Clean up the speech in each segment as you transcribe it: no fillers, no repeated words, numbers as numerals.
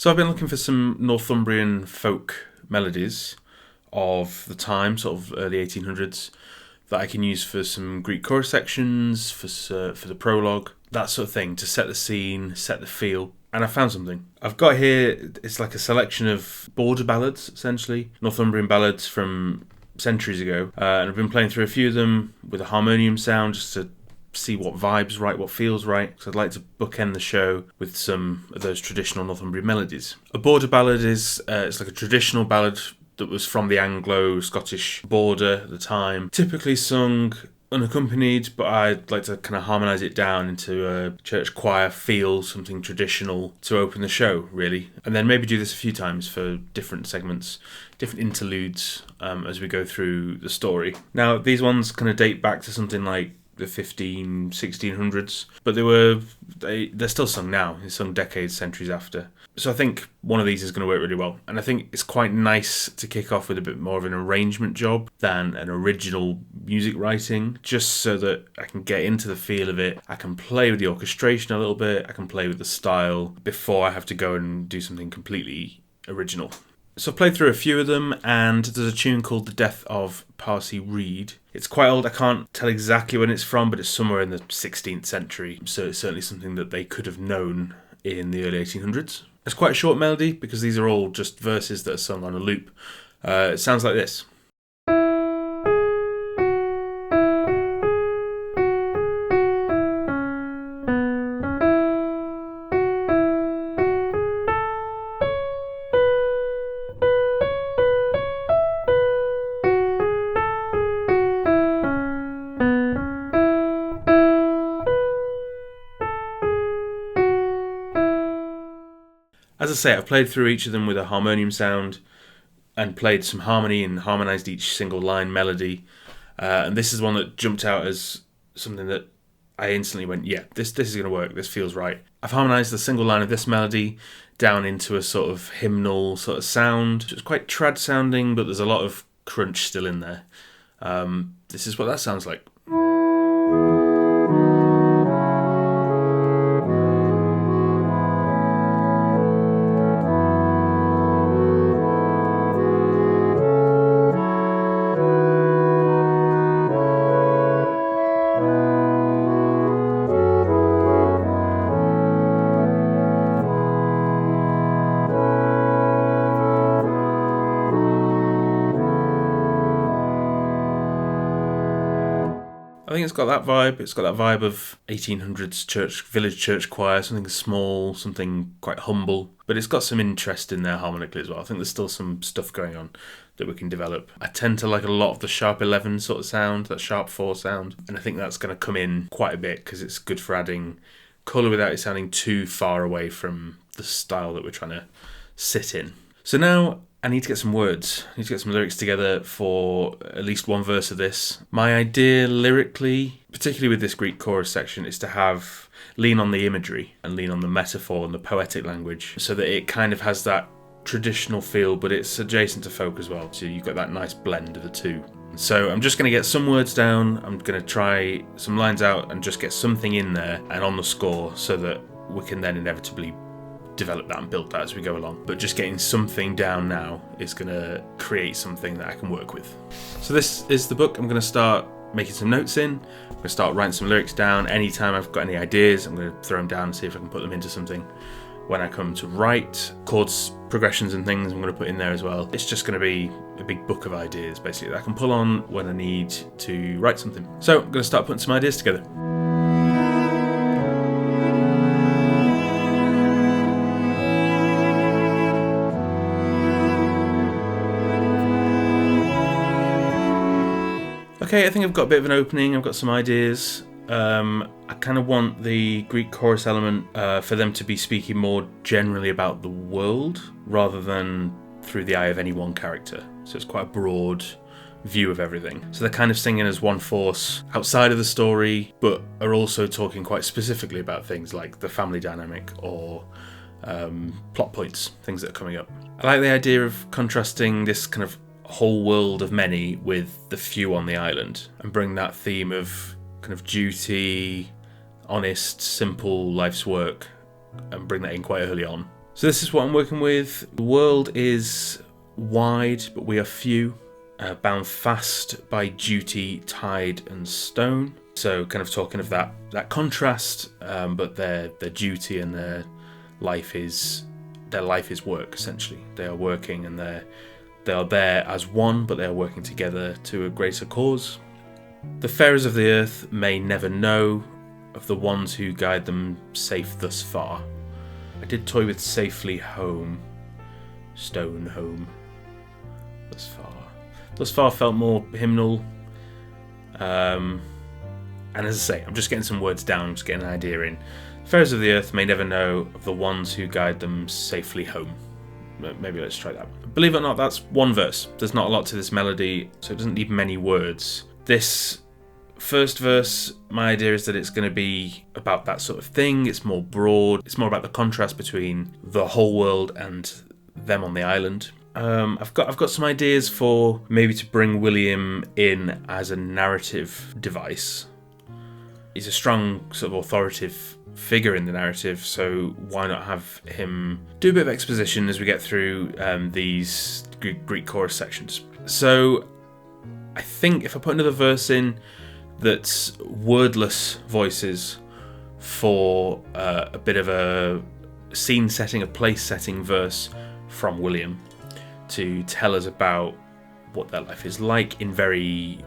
So I've been looking for some Northumbrian folk melodies of the time, sort of early 1800s, that I can use for some Greek chorus sections, for the prologue, that sort of thing, to set the scene, set the feel. And I found something. I've got here, it's like a selection of border ballads, essentially, Northumbrian ballads from centuries ago. And I've been playing through a few of them with a harmonium sound just to see what vibes right, what feels right. So I'd like to bookend the show with some of those traditional Northumbrian melodies. A border ballad is it's like a traditional ballad that was from the Anglo-Scottish border at the time, typically sung unaccompanied, but I'd like to kind of harmonise it down into a church choir feel, something traditional to open the show, really. And then maybe do this a few times for different segments, different interludes as we go through the story. Now, these ones kind of date back to something like the 1600s, but they're still sung now. They're sung decades, centuries after. So I think one of these is going to work really well. And I think it's quite nice to kick off with a bit more of an arrangement job than an original music writing, just so that I can get into the feel of it. I can play with the orchestration a little bit. I can play with the style before I have to go and do something completely original. So I've played through a few of them, and there's a tune called The Death of Parcy Reed. It's quite old, I can't tell exactly when it's from, but it's somewhere in the 16th century, so it's certainly something that they could have known in the early 1800s. It's quite a short melody, because these are all just verses that are sung on a loop. It sounds like this. As I say, I've played through each of them with a harmonium sound and played some harmony and harmonised each single line melody. And this is one that jumped out as something that I instantly went, yeah, this is going to work, this feels right. I've harmonised the single line of this melody down into a sort of hymnal sort of sound. It's quite trad sounding, but there's a lot of crunch still in there. This is what that sounds like. I think it's got that vibe. It's got that vibe of 1800s village church choir, something small, something quite humble. But it's got some interest in there harmonically as well. I think there's still some stuff going on that we can develop. I tend to like a lot of the sharp 11 sort of sound, that sharp 4 sound. And I think that's going to come in quite a bit because it's good for adding colour without it sounding too far away from the style that we're trying to sit in. So now I need to get some words. I need to get some lyrics together for at least one verse of this. My idea lyrically, particularly with this Greek chorus section, is to lean on the imagery and lean on the metaphor and the poetic language so that it kind of has that traditional feel, but it's adjacent to folk as well. So you've got that nice blend of the two. So I'm just going to get some words down. I'm going to try some lines out and just get something in there and on the score so that we can then inevitably develop that and build that as we go along. But just getting something down now is going to create something that I can work with. So this is the book. I'm going to start making some notes in. I'm going to start writing some lyrics down. Anytime I've got any ideas, I'm going to throw them down and see if I can put them into something. When I come to write, chords, progressions and things, I'm going to put in there as well. It's just going to be a big book of ideas, basically, that I can pull on when I need to write something. So I'm going to start putting some ideas together. Okay, I think I've got a bit of an opening, I've got some ideas. I kind of want the Greek chorus element for them to be speaking more generally about the world rather than through the eye of any one character. So it's quite a broad view of everything. So they're kind of singing as one force outside of the story, but are also talking quite specifically about things like the family dynamic or plot points, things that are coming up. I like the idea of contrasting this kind of whole world of many with the few on the island and bring that theme of kind of duty, honest, simple life's work and bring that in quite early on. So this is what I'm working with. The world is wide, but we are few, bound fast by duty, tide and stone. So kind of talking of that contrast, but their duty and their life is work, essentially. They are working and they are there as one, but they are working together to a greater cause. The farers of the earth may never know of the ones who guide them safe thus far. I did toy with safely home, stone home, thus far. Thus far felt more hymnal. And as I say, I'm just getting some words down, just getting an idea in. Farers of the earth may never know of the ones who guide them safely home. Maybe let's try that. Believe it or not, that's one verse. There's not a lot to this melody, so it doesn't need many words. This first verse, my idea is that it's going to be about that sort of thing. It's more broad. It's more about the contrast between the whole world and them on the island. I've got some ideas for maybe to bring William in as a narrative device. He's a strong sort of authoritative figure in the narrative, so why not have him do a bit of exposition as we get through these Greek chorus sections. So I think if I put another verse in that's wordless voices for a bit of a scene setting, a place setting verse from William to tell us about what their life is like in very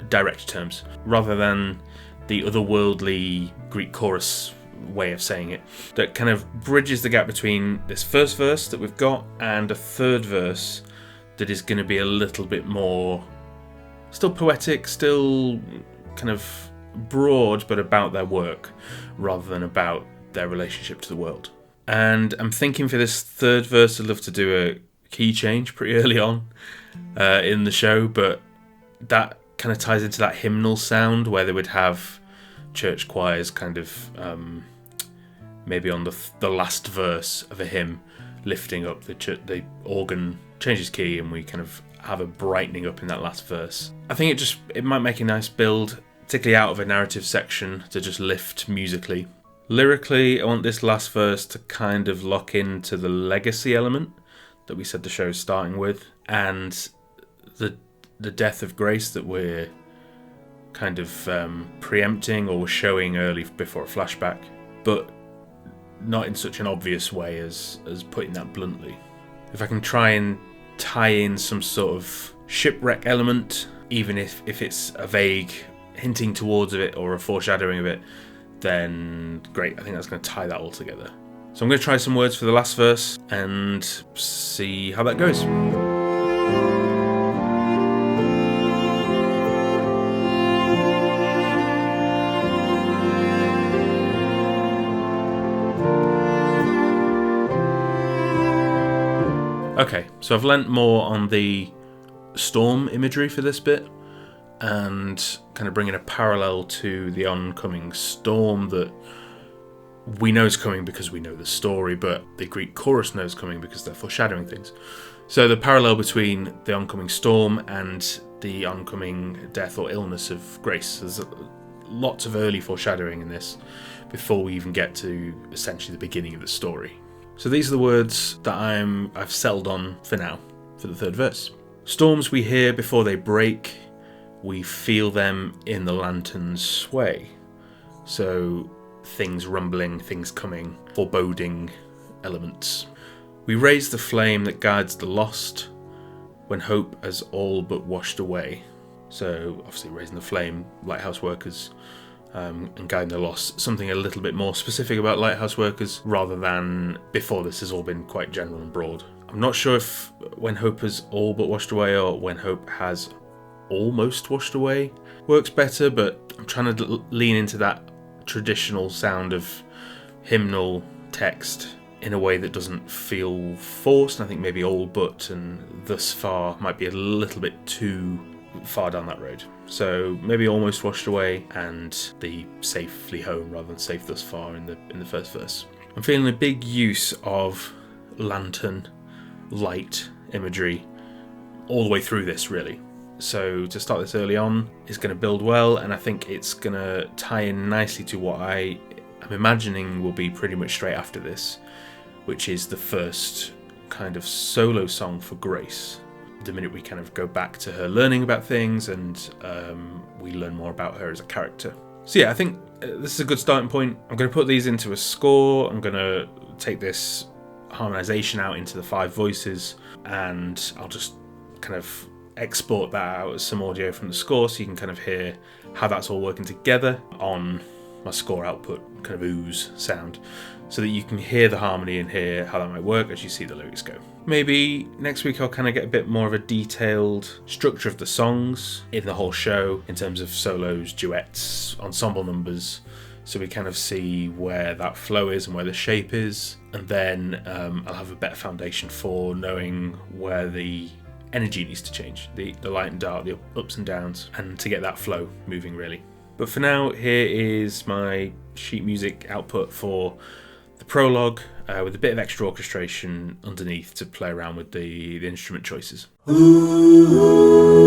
direct terms, rather than the otherworldly Greek chorus way of saying it, that kind of bridges the gap between this first verse that we've got and a third verse that is going to be a little bit more still poetic, still kind of broad, but about their work rather than about their relationship to the world. And I'm thinking for this third verse I'd love to do a key change pretty early on in the show, but that kind of ties into that hymnal sound where they would have church choirs kind of maybe on the last verse of a hymn lifting up the organ changes key, and we kind of have a brightening up in that last verse. I think it might make a nice build, particularly out of a narrative section, to just lift musically. Lyrically, I want this last verse to kind of lock into the legacy element that we said the show's starting with, and the death of grace that we're kind of preempting or showing early before a flashback, but not in such an obvious way as putting that bluntly. If I can try and tie in some sort of shipwreck element, even if it's a vague hinting towards of it or a foreshadowing of it, then great. I think that's going to tie that all together. So I'm going to try some words for the last verse and see how that goes. Okay, so I've lent more on the storm imagery for this bit and kind of bringing a parallel to the oncoming storm that we know is coming because we know the story, but the Greek chorus knows coming because they're foreshadowing things. So the parallel between the oncoming storm and the oncoming death or illness of Grace. There's lots of early foreshadowing in this before we even get to essentially the beginning of the story. So these are the words that I've settled on for now, for the third verse. Storms we hear before they break, we feel them in the lantern's sway. So things rumbling, things coming, foreboding elements. We raise the flame that guides the lost when hope has all but washed away. So obviously raising the flame, lighthouse workers, and guiding the lost. Something a little bit more specific about lighthouse workers rather than before this has all been quite general and broad. I'm not sure if when hope has all but washed away or when hope has almost washed away works better, but I'm trying to lean into that traditional sound of hymnal text in a way that doesn't feel forced. And I think maybe all but and thus far might be a little bit too far down that road. So maybe almost washed away and the safely home rather than safe thus far in the first verse. I'm feeling a big use of lantern light imagery all the way through this, really. So to start this early on is going to build well, and I think it's going to tie in nicely to what I am imagining will be pretty much straight after this, which is the first kind of solo song for Grace. The minute we kind of go back to her learning about things, and we learn more about her as a character. So yeah, I think this is a good starting point. I'm going to put these into a score. I'm going to take this harmonization out into the 5 voices, and I'll just kind of export that out as some audio from the score so you can kind of hear how that's all working together on my score output kind of ooze sound, so that you can hear the harmony and hear how that might work as you see the lyrics go. Maybe next week I'll kind of get a bit more of a detailed structure of the songs in the whole show in terms of solos, duets, ensemble numbers, so we kind of see where that flow is and where the shape is, and then I'll have a better foundation for knowing where the energy needs to change, the light and dark, the ups and downs, and to get that flow moving really. But for now, here is my sheet music output for the prologue, with a bit of extra orchestration underneath to play around with the instrument choices. Ooh.